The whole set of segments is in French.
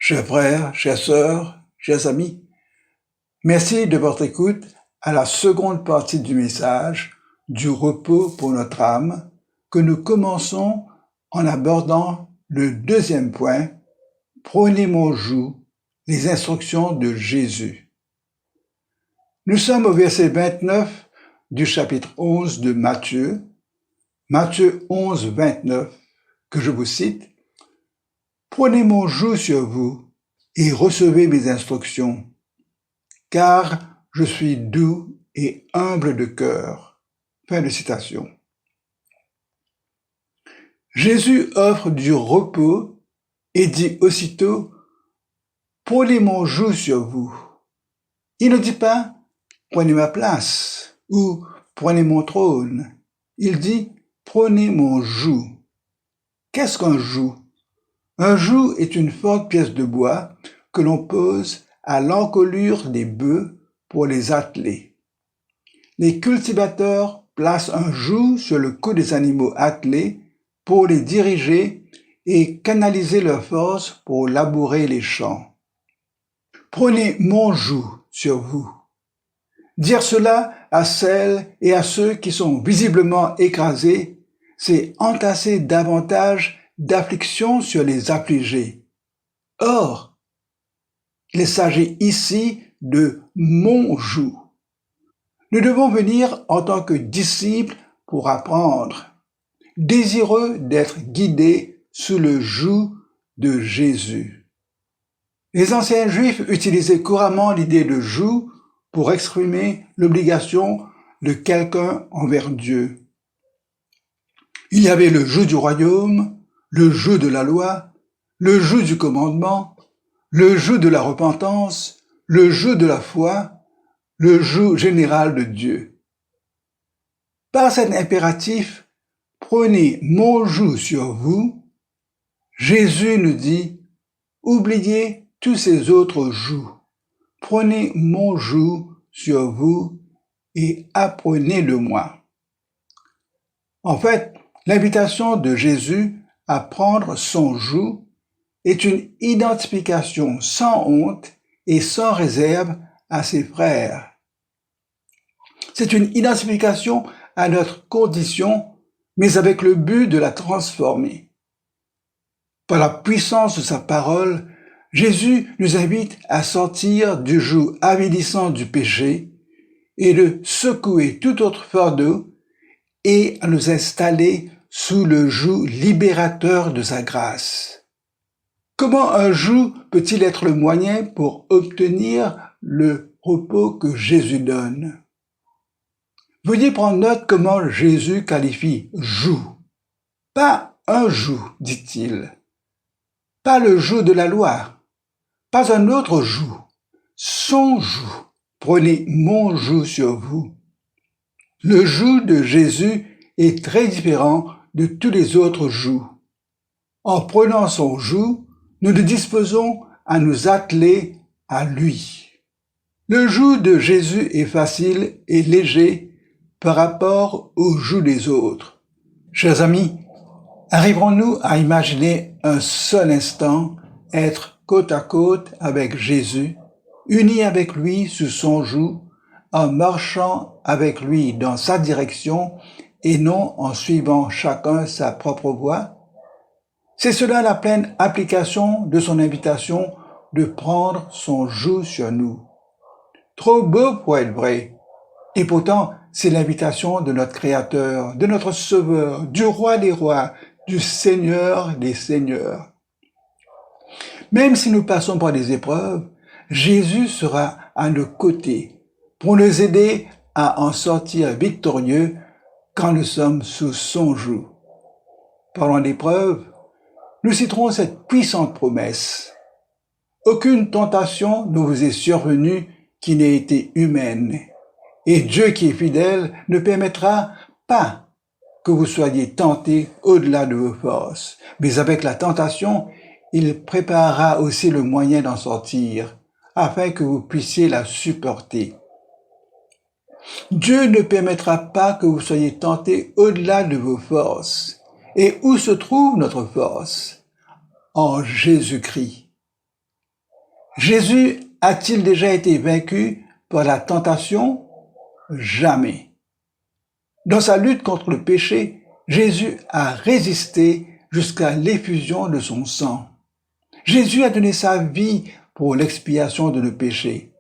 Chers frères, chères sœurs, chers amis, merci de votre écoute à la seconde partie du message du repos pour notre âme que nous commençons en abordant le deuxième point, prenez mon joug, les instructions de Jésus. Nous sommes au verset 29 du chapitre 11 de Matthieu 11, 29, que je vous cite. Prenez mon joug sur vous et recevez mes instructions, car je suis doux et humble de cœur. Fin de citation. Jésus offre du repos et dit aussitôt, prenez mon joug sur vous. Il ne dit pas, prenez ma place ou prenez mon trône. Il dit, prenez mon joug. Qu'est-ce qu'un joug? Un joug est une forte pièce de bois que l'on pose à l'encolure des bœufs pour les atteler. Les cultivateurs placent un joug sur le cou des animaux attelés pour les diriger et canaliser leurs forces pour labourer les champs. Prenez mon joug sur vous. Dire cela à celles et à ceux qui sont visiblement écrasés, c'est entasser davantage d'affliction sur les affligés. Or, il s'agit ici de mon joug. Nous devons venir en tant que disciples pour apprendre, désireux d'être guidés sous le joug de Jésus. Les anciens Juifs utilisaient couramment l'idée de joug pour exprimer l'obligation de quelqu'un envers Dieu. Il y avait le joug du royaume, le joug de la loi, le joug du commandement, le joug de la repentance, le joug de la foi, le joug général de Dieu. Par cet impératif, prenez mon joug sur vous, Jésus nous dit, oubliez tous ces autres jougs. Prenez mon joug sur vous et apprenez de moi. En fait, l'invitation de Jésus à prendre son joug est une identification sans honte et sans réserve à ses frères. C'est une identification à notre condition, mais avec le but de la transformer. Par la puissance de sa parole, Jésus nous invite à sortir du joug avilissant du péché et de secouer tout autre fardeau et à nous installer sous le joug libérateur de sa grâce. Comment un joug peut-il être le moyen pour obtenir le repos que Jésus donne? Veuillez prendre note comment Jésus qualifie joug. Pas un joug, dit-il. Pas le joug de la loi. Pas un autre joug. Son joug. Prenez mon joug sur vous. Le joug de Jésus est très différent de tous les autres jougs. En prenant son joug, nous nous disposons à nous atteler à lui. Le joug de Jésus est facile et léger par rapport au joug des autres. Chers amis, arriverons-nous à imaginer un seul instant être côte à côte avec Jésus, unis avec lui sous son joug, en marchant avec lui dans sa direction et non en suivant chacun sa propre voie? C'est cela la pleine application de son invitation de prendre son joug sur nous. Trop beau pour être vrai. Et pourtant, c'est l'invitation de notre Créateur, de notre Sauveur, du Roi des Rois, du Seigneur des Seigneurs. Même si nous passons par des épreuves, Jésus sera à nos côtés pour nous aider à en sortir victorieux quand nous sommes sous son joug. Parlant d'épreuves, nous citerons cette puissante promesse. Aucune tentation ne vous est survenue qui n'ait été humaine, et Dieu qui est fidèle ne permettra pas que vous soyez tentés au-delà de vos forces. Mais avec la tentation, il préparera aussi le moyen d'en sortir, afin que vous puissiez la supporter. Dieu ne permettra pas que vous soyez tentés au-delà de vos forces. Et où se trouve notre force? En Jésus-Christ. Jésus a-t-il déjà été vaincu par la tentation? Jamais. Dans sa lutte contre le péché, Jésus a résisté jusqu'à l'effusion de son sang. Jésus a donné sa vie pour l'expiation de nos péchés.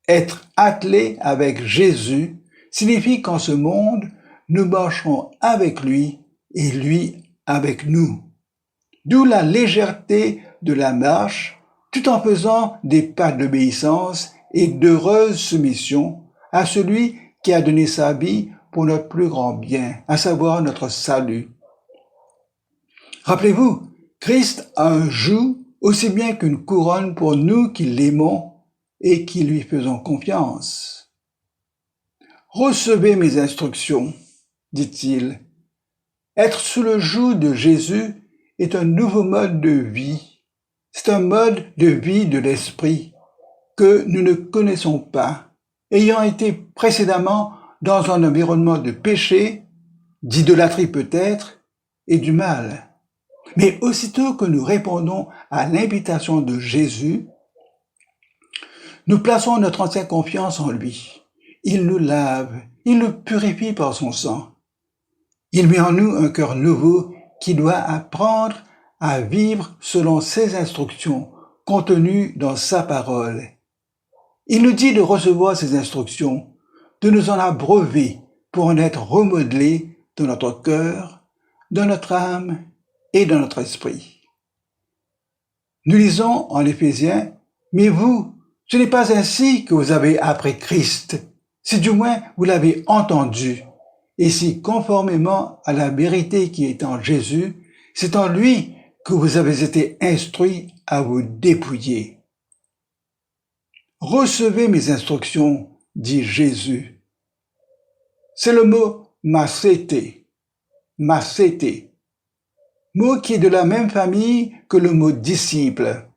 Être attelé avec Jésus signifie qu'en ce monde, nous marcherons avec lui et lui avec nous. D'où la légèreté de la marche, tout en faisant des pas d'obéissance et d'heureuse soumission à celui qui a donné sa vie pour notre plus grand bien, à savoir notre salut. Rappelez-vous, Christ a un joug aussi bien qu'une couronne pour nous qui l'aimons et qui lui faisons confiance. Recevez mes instructions, dit-il. Être sous le joug de Jésus est un nouveau mode de vie. C'est un mode de vie de l'esprit que nous ne connaissons pas, ayant été précédemment dans un environnement de péché, d'idolâtrie peut-être, et du mal. Mais aussitôt que nous répondons à l'invitation de Jésus, nous plaçons notre entière confiance en lui. Il nous lave, il nous purifie par son sang. Il met en nous un cœur nouveau qui doit apprendre à vivre selon ses instructions contenues dans sa parole. Il nous dit de recevoir ces instructions, de nous en abreuver pour en être remodelés dans notre cœur, dans notre âme et dans notre esprit. Nous lisons en Éphésiens, « Mais vous, ce n'est pas ainsi que vous avez appris Christ, si du moins vous l'avez entendu, et si conformément à la vérité qui est en Jésus, c'est en lui que vous avez été instruits à vous dépouiller. » Recevez mes instructions, dit Jésus. C'est le mot massété, mot qui est de la même famille que le mot disciple.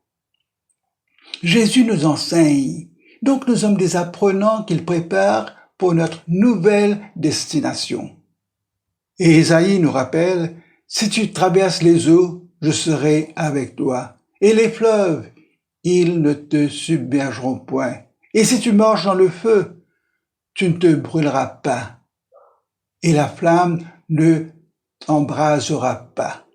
Jésus nous enseigne, donc nous sommes des apprenants qu'il prépare pour notre nouvelle destination. Et Ésaïe nous rappelle, « Si tu traverses les eaux, je serai avec toi, et les fleuves, ils ne te submergeront point. Et si tu marches dans le feu, tu ne te brûleras pas, et la flamme ne t'embrasera pas. »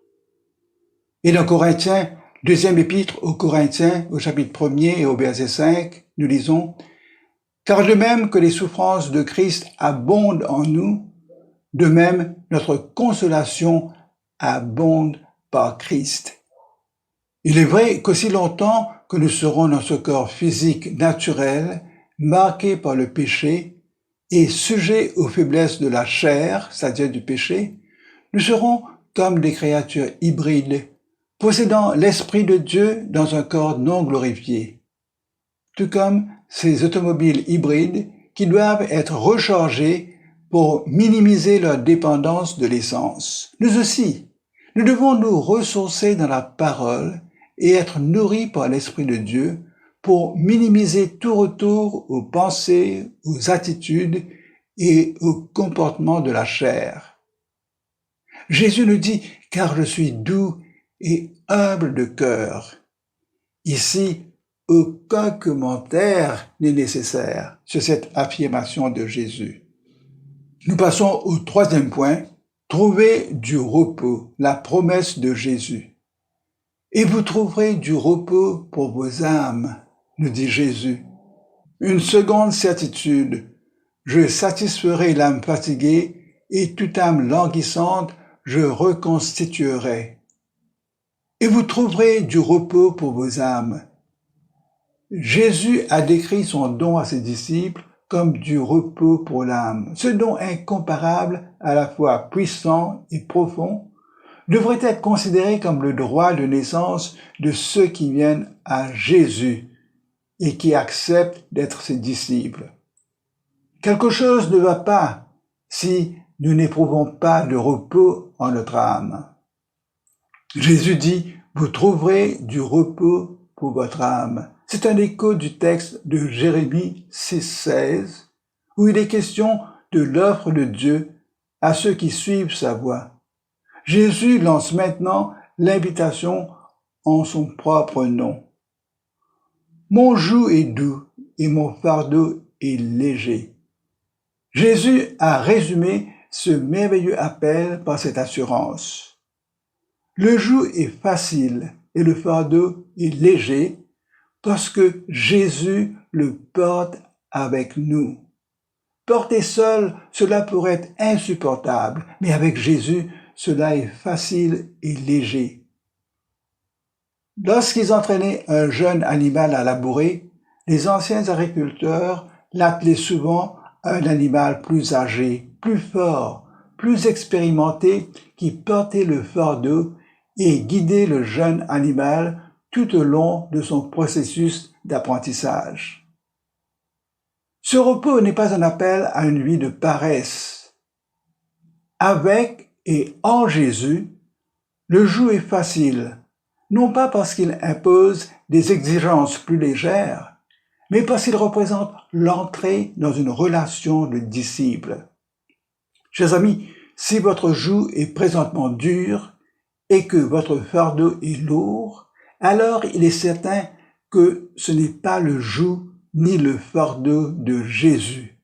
Et dans Corinthiens, deuxième épître aux Corinthiens, au chapitre 1er et au verset 5, nous lisons, « Car de même que les souffrances de Christ abondent en nous, de même notre consolation abonde par Christ. » Il est vrai qu'aussi longtemps que nous serons dans ce corps physique naturel, marqué par le péché et sujet aux faiblesses de la chair, c'est-à-dire du péché, nous serons comme des créatures hybrides, possédant l'Esprit de Dieu dans un corps non glorifié, tout comme ces automobiles hybrides qui doivent être rechargées pour minimiser leur dépendance de l'essence. Nous aussi, nous devons nous ressourcer dans la parole et être nourris par l'Esprit de Dieu pour minimiser tout retour aux pensées, aux attitudes et aux comportements de la chair. Jésus nous dit, « Car je suis doux et humble de cœur. » Ici, aucun commentaire n'est nécessaire sur cette affirmation de Jésus. Nous passons au troisième point, trouver du repos, la promesse de Jésus. Et vous trouverez du repos pour vos âmes, nous dit Jésus. Une seconde certitude, je satisferai l'âme fatiguée et toute âme languissante, je reconstituerai. Et vous trouverez du repos pour vos âmes. Jésus a décrit son don à ses disciples comme du repos pour l'âme. Ce don incomparable, à la fois puissant et profond, devrait être considéré comme le droit de naissance de ceux qui viennent à Jésus et qui acceptent d'être ses disciples. Quelque chose ne va pas si nous n'éprouvons pas de repos en notre âme. Jésus dit, « Vous trouverez du repos pour votre âme. » C'est un écho du texte de Jérémie 6,16, où il est question de l'offre de Dieu à ceux qui suivent sa voie. Jésus lance maintenant l'invitation en son propre nom. Mon joug est doux et mon fardeau est léger. Jésus a résumé ce merveilleux appel par cette assurance. Le joug est facile et le fardeau est léger parce que Jésus le porte avec nous. Porter seul, cela pourrait être insupportable, mais avec Jésus, cela est facile et léger. Lorsqu'ils entraînaient un jeune animal à labourer, les anciens agriculteurs l'attelaient souvent à un animal plus âgé, plus fort, plus expérimenté, qui portait le fardeau et guidait le jeune animal tout au long de son processus d'apprentissage. Ce repos n'est pas un appel à une vie de paresse. Avec et en Jésus, le joug est facile, non pas parce qu'il impose des exigences plus légères, mais parce qu'il représente l'entrée dans une relation de disciple. Chers amis, si votre joug est présentement dur et que votre fardeau est lourd, alors il est certain que ce n'est pas le joug ni le fardeau de Jésus.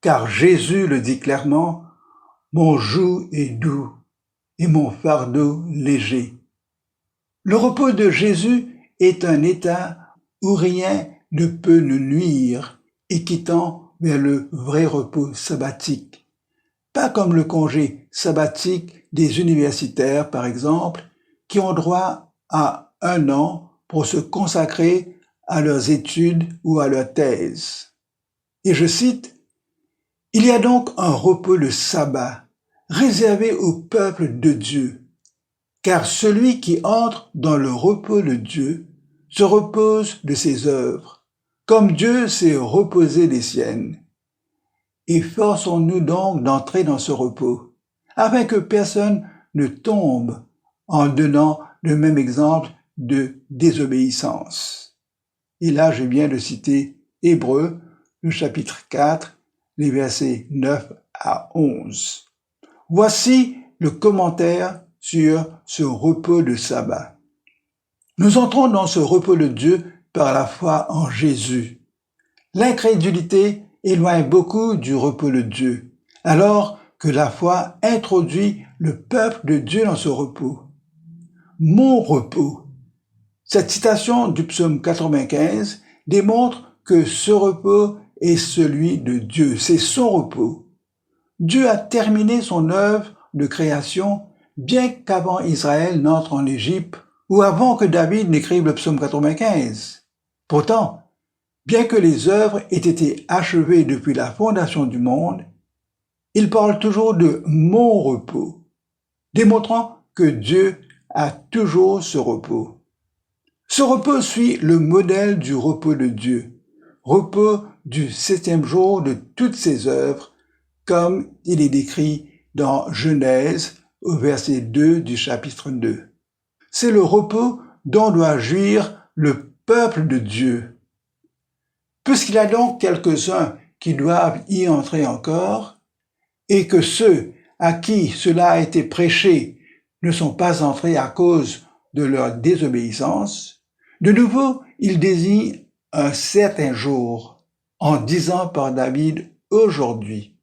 Car Jésus le dit clairement, « Mon joug est doux et mon fardeau léger. » Le repos de Jésus est un état où rien ne peut nous nuire et qui tend vers le vrai repos sabbatique. Pas comme le congé sabbatique des universitaires, par exemple, qui ont droit à 1 an pour se consacrer à leurs études ou à leur thèse. Et je cite, « Il y a donc un repos le sabbat, réservé au peuple de Dieu, car celui qui entre dans le repos de Dieu se repose de ses œuvres, comme Dieu s'est reposé des siennes. Efforçons-nous donc d'entrer dans ce repos, afin que personne ne tombe en donnant le même exemple de désobéissance. » Et là, je viens de citer Hébreux, le chapitre 4, les versets 9 à 11. Voici le commentaire sur ce repos de sabbat. Nous entrons dans ce repos de Dieu par la foi en Jésus. L'incrédulité éloigne beaucoup du repos de Dieu, alors que la foi introduit le peuple de Dieu dans ce repos. Mon repos. Cette citation du psaume 95 démontre que ce repos est celui de Dieu, c'est son repos. Dieu a terminé son œuvre de création bien qu'avant Israël n'entre en Égypte ou avant que David n'écrive le psaume 95. Pourtant, bien que les œuvres aient été achevées depuis la fondation du monde, il parle toujours de mon repos, démontrant que Dieu a toujours ce repos. Ce repos suit le modèle du repos de Dieu, repos du 7e jour de toutes ses œuvres, comme il est décrit dans Genèse au verset 2 du chapitre 2. C'est le repos dont doit jouir le peuple de Dieu. Puisqu'il y a donc quelques-uns qui doivent y entrer encore, et que ceux à qui cela a été prêché ne sont pas entrés à cause de leur désobéissance, de nouveau, il désigne un certain jour, en disant par David « aujourd'hui ».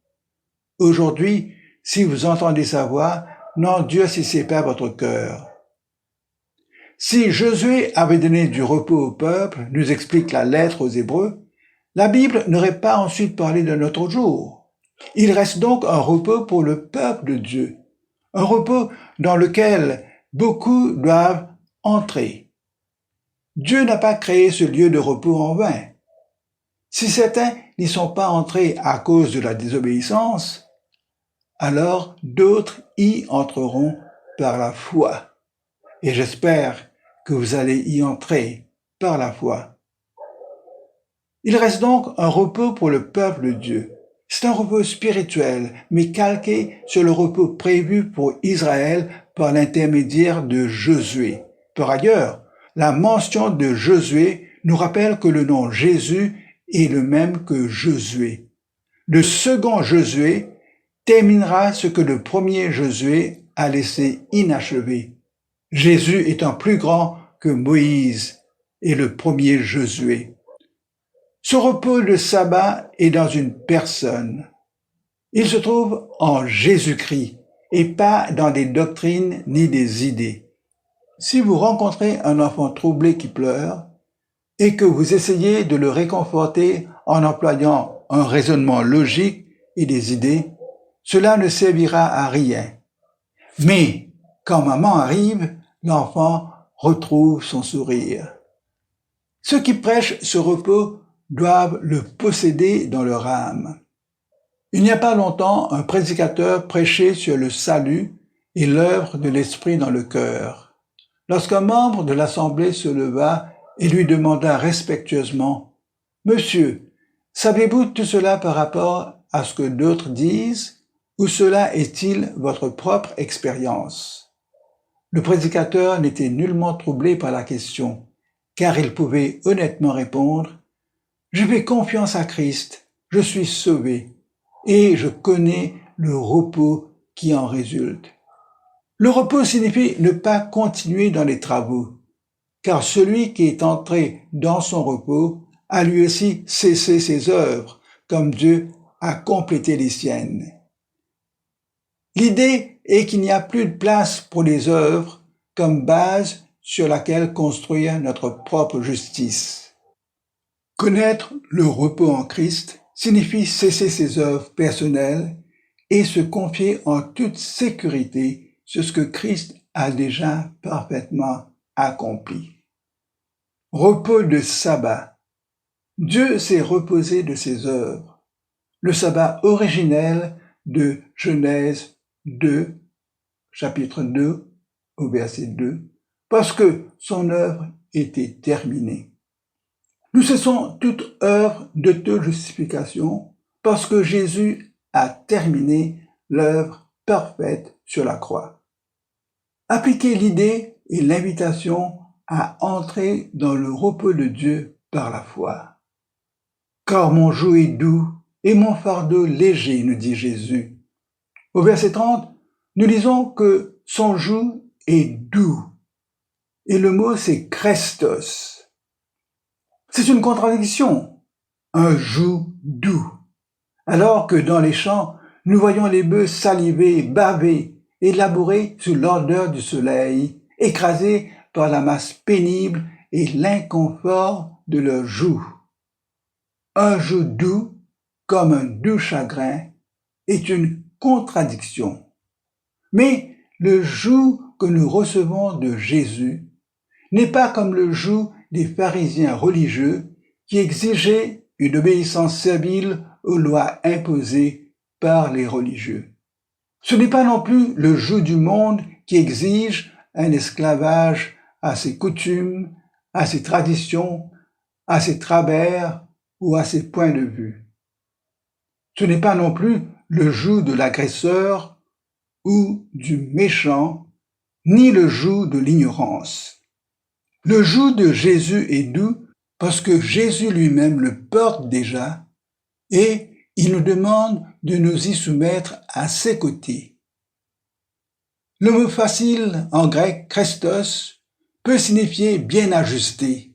Aujourd'hui, si vous entendez sa voix, n'endurcissez pas votre cœur. Si Josué avait donné du repos au peuple, nous explique la lettre aux Hébreux, la Bible n'aurait pas ensuite parlé d'un autre jour. Il reste donc un repos pour le peuple de Dieu, un repos dans lequel beaucoup doivent entrer. Dieu n'a pas créé ce lieu de repos en vain. Si certains n'y sont pas entrés à cause de la désobéissance, alors d'autres y entreront par la foi. Et j'espère que vous allez y entrer par la foi. Il reste donc un repos pour le peuple de Dieu. C'est un repos spirituel, mais calqué sur le repos prévu pour Israël par l'intermédiaire de Josué. Par ailleurs, la mention de Josué nous rappelle que le nom Jésus est le même que Josué. Le second Josué terminera ce que le premier Josué a laissé inachevé. Jésus étant plus grand que Moïse et le premier Josué. Ce repos de sabbat est dans une personne. Il se trouve en Jésus-Christ et pas dans des doctrines ni des idées. Si vous rencontrez un enfant troublé qui pleure et que vous essayez de le réconforter en employant un raisonnement logique et des idées, cela ne servira à rien. Mais quand maman arrive, l'enfant retrouve son sourire. Ceux qui prêchent ce repos doivent le posséder dans leur âme. Il n'y a pas longtemps, un prédicateur prêchait sur le salut et l'œuvre de l'Esprit dans le cœur. Lorsqu'un membre de l'Assemblée se leva et lui demanda respectueusement « Monsieur, savez-vous tout cela par rapport à ce que d'autres disent, ou cela est-il votre propre expérience ?» Le prédicateur n'était nullement troublé par la question, car il pouvait honnêtement répondre « Je fais confiance à Christ, je suis sauvé, et je connais le repos qui en résulte. » Le repos signifie ne pas continuer dans les travaux, car celui qui est entré dans son repos a lui aussi cessé ses œuvres, comme Dieu a complété les siennes. L'idée est qu'il n'y a plus de place pour les œuvres comme base sur laquelle construire notre propre justice. Connaître le repos en Christ signifie cesser ses œuvres personnelles et se confier en toute sécurité sur ce que Christ a déjà parfaitement accompli. Repos de sabbat. Dieu s'est reposé de ses œuvres. Le sabbat originel de Genèse 2, chapitre 2, au verset 2, parce que son œuvre était terminée. Nous cessons toute œuvre d'auto-justification parce que Jésus a terminé l'œuvre parfaite sur la croix. Appliquez l'idée et l'invitation à entrer dans le repos de Dieu par la foi. Car mon joug est doux et mon fardeau léger, nous dit Jésus. Au verset 30, nous lisons que son joug est doux. Et le mot, c'est Christos. C'est une contradiction, un joug doux. Alors que dans les champs, nous voyons les bœufs saliver, baver et labourer sous l'ardeur du soleil, écrasés par la masse pénible et l'inconfort de leur joug. Un joug doux, comme un doux chagrin, est une contradiction. Mais le joug que nous recevons de Jésus n'est pas comme le joug des pharisiens religieux qui exigeaient une obéissance servile aux lois imposées par les religieux. Ce n'est pas non plus le joug du monde qui exige un esclavage à ses coutumes, à ses traditions, à ses travers ou à ses points de vue. Ce n'est pas non plus le joug de l'agresseur ou du méchant, ni le joug de l'ignorance. Le joug de Jésus est doux parce que Jésus lui-même le porte déjà et il nous demande de nous y soumettre à ses côtés. Le mot facile en grec, Christos, peut signifier bien ajusté.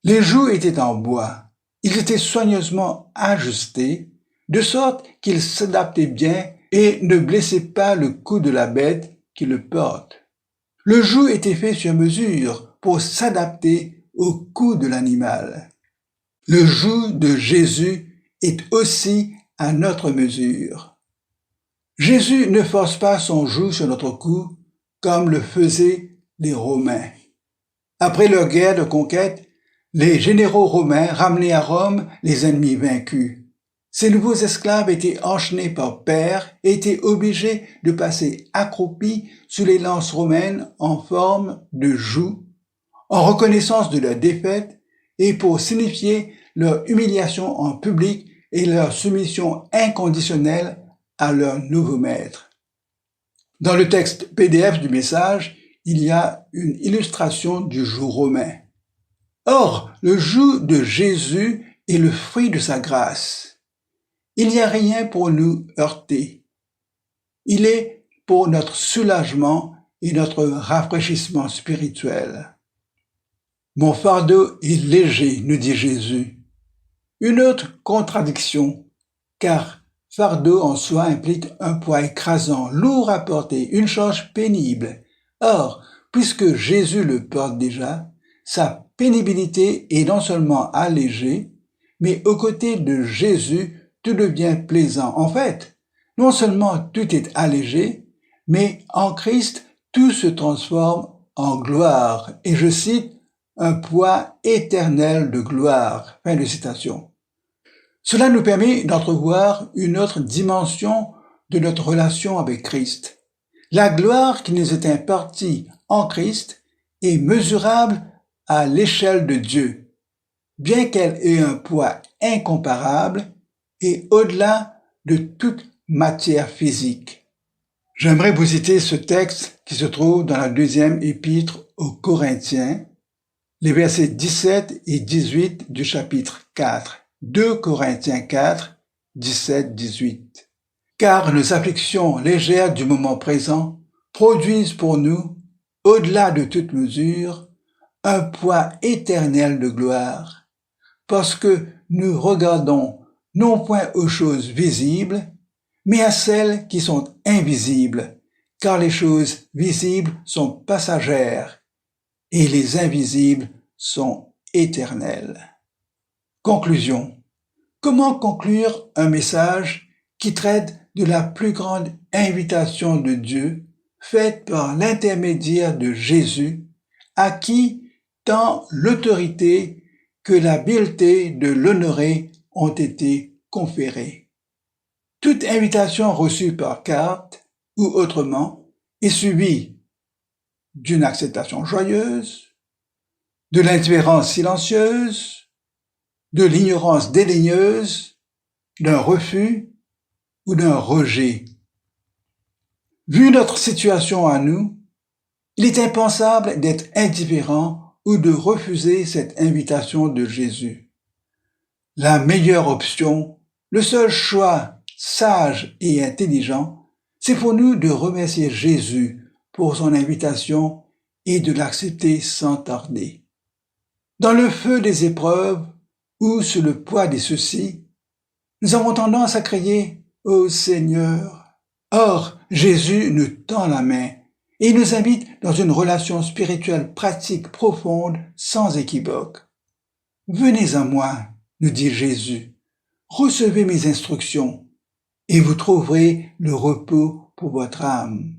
Les jougs étaient en bois. Ils étaient soigneusement ajustés, de sorte qu'ils s'adaptaient bien et ne blessaient pas le cou de la bête qui le porte. Le joug était fait sur mesure pour s'adapter au cou de l'animal. Le joug de Jésus est aussi à notre mesure. Jésus ne force pas son joug sur notre cou comme le faisaient les Romains. Après leur guerre de conquête, les généraux romains ramenaient à Rome les ennemis vaincus. Ces nouveaux esclaves étaient enchaînés par paires et étaient obligés de passer accroupis sous les lances romaines en forme de joug, en reconnaissance de leur défaite et pour signifier leur humiliation en public et leur soumission inconditionnelle à leur nouveau maître. Dans le texte PDF du message, il y a une illustration du joug romain. Or, le joug de Jésus est le fruit de sa grâce. Il n'y a rien pour nous heurter. Il est pour notre soulagement et notre rafraîchissement spirituel. Mon fardeau est léger, nous dit Jésus. Une autre contradiction, car fardeau en soi implique un poids écrasant, lourd à porter, une charge pénible. Or, puisque Jésus le porte déjà, sa pénibilité est non seulement allégée, mais aux côtés de Jésus, tout devient plaisant. En fait, non seulement tout est allégé, mais en Christ, tout se transforme en gloire. Et je cite, un poids éternel de gloire. Fin de citation. Cela nous permet d'entrevoir une autre dimension de notre relation avec Christ. La gloire qui nous est impartie en Christ est mesurable à l'échelle de Dieu, bien qu'elle ait un poids incomparable et au-delà de toute matière physique. J'aimerais vous citer ce texte qui se trouve dans la deuxième épître aux Corinthiens, les versets 17 et 18 du chapitre 4. 2 Corinthiens 4, 17-18. Car nos afflictions légères du moment présent produisent pour nous, au-delà de toute mesure, un poids éternel de gloire, parce que nous regardons non point aux choses visibles, mais à celles qui sont invisibles, car les choses visibles sont passagères et les invisibles sont éternelles. Conclusion. Comment conclure un message qui traite de la plus grande invitation de Dieu faite par l'intermédiaire de Jésus, à qui tant l'autorité que l'habileté de l'honorer ont été conférées? Toute invitation reçue par carte ou autrement est suivie d'une acceptation joyeuse, de l'indifférence silencieuse, de l'ignorance dédaigneuse, d'un refus ou d'un rejet. Vu notre situation à nous, il est impensable d'être indifférent ou de refuser cette invitation de Jésus. La meilleure option, le seul choix sage et intelligent, c'est pour nous de remercier Jésus pour son invitation et de l'accepter sans tarder. Dans le feu des épreuves, ou sous le poids des soucis, nous avons tendance à crier « Ô Seigneur ». Or, Jésus nous tend la main et nous invite dans une relation spirituelle pratique profonde sans équivoque. « Venez à moi », nous dit Jésus, « recevez mes instructions et vous trouverez le repos pour votre âme. »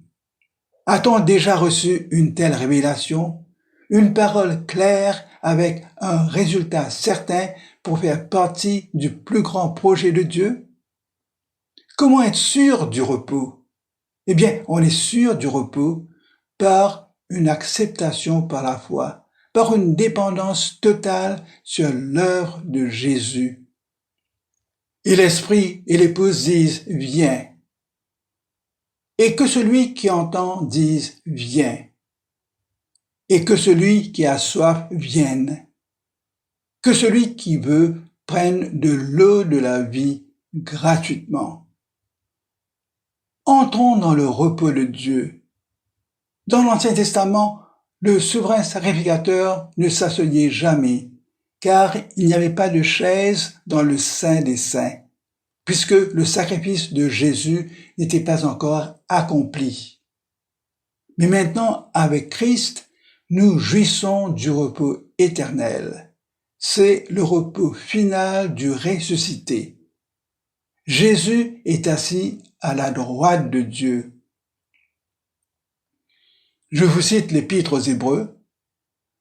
A-t-on déjà reçu une telle révélation, une parole claire avec un résultat certain pour faire partie du plus grand projet de Dieu? Comment être sûr du repos? Eh bien, on est sûr du repos par une acceptation par la foi, par une dépendance totale sur l'œuvre de Jésus. Et l'Esprit et l'Épouse disent « Viens ». Et que celui qui entend dise « Viens ». Et que celui qui a soif vienne. Que celui qui veut prenne de l'eau de la vie gratuitement. Entrons dans le repos de Dieu. Dans l'Ancien Testament, le souverain sacrificateur ne s'asseyait jamais, car il n'y avait pas de chaise dans le Saint des Saints, puisque le sacrifice de Jésus n'était pas encore accompli. Mais maintenant, avec Christ, nous jouissons du repos éternel. C'est le repos final du ressuscité. Jésus est assis à la droite de Dieu. Je vous cite l'Épître aux Hébreux.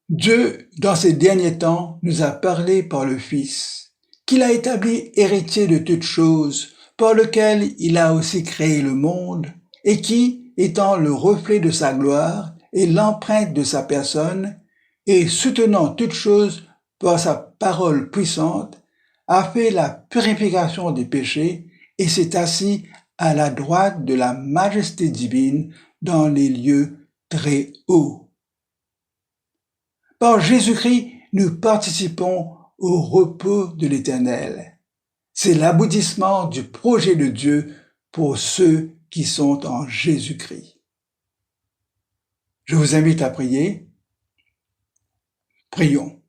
Dieu, dans ces derniers temps, nous a parlé par le Fils, qu'il a établi héritier de toutes choses, par lequel il a aussi créé le monde, et qui, étant le reflet de sa gloire et l'empreinte de sa personne, et soutenant toutes choses par sa parole puissante, a fait la purification des péchés et s'est assis à la droite de la majesté divine dans les lieux très hauts. Par Jésus-Christ, nous participons au repos de l'Éternel. C'est l'aboutissement du projet de Dieu pour ceux qui sont en Jésus-Christ. Je vous invite à prier. Prions.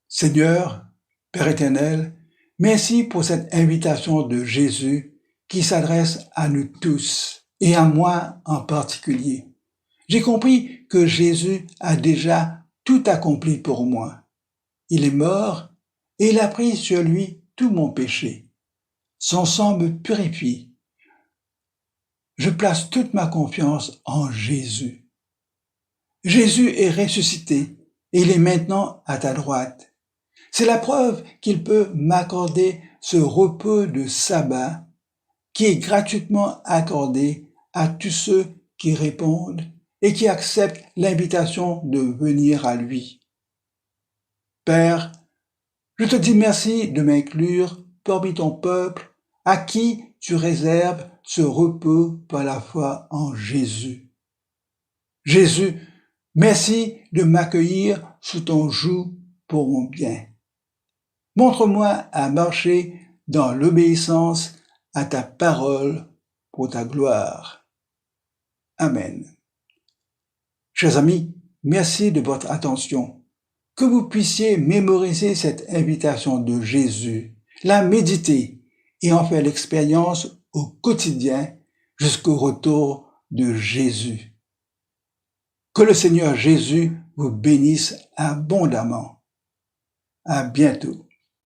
Seigneur, Père éternel, merci pour cette invitation de Jésus qui s'adresse à nous tous et à moi en particulier. J'ai compris que Jésus a déjà tout accompli pour moi. Il est mort et il a pris sur lui tout mon péché. Son sang me purifie. Je place toute ma confiance en Jésus. Jésus est ressuscité et il est maintenant à ta droite. C'est la preuve qu'il peut m'accorder ce repos de sabbat qui est gratuitement accordé à tous ceux qui répondent et qui acceptent l'invitation de venir à lui. Père, je te dis merci de m'inclure parmi ton peuple à qui tu réserves ce repos par la foi en Jésus. Jésus, merci de m'accueillir sous ton joug pour mon bien. Montre-moi à marcher dans l'obéissance à ta parole pour ta gloire. Amen. Chers amis, merci de votre attention. Que vous puissiez mémoriser cette invitation de Jésus, la méditer et en faire l'expérience au quotidien jusqu'au retour de Jésus. Que le Seigneur Jésus vous bénisse abondamment. À bientôt.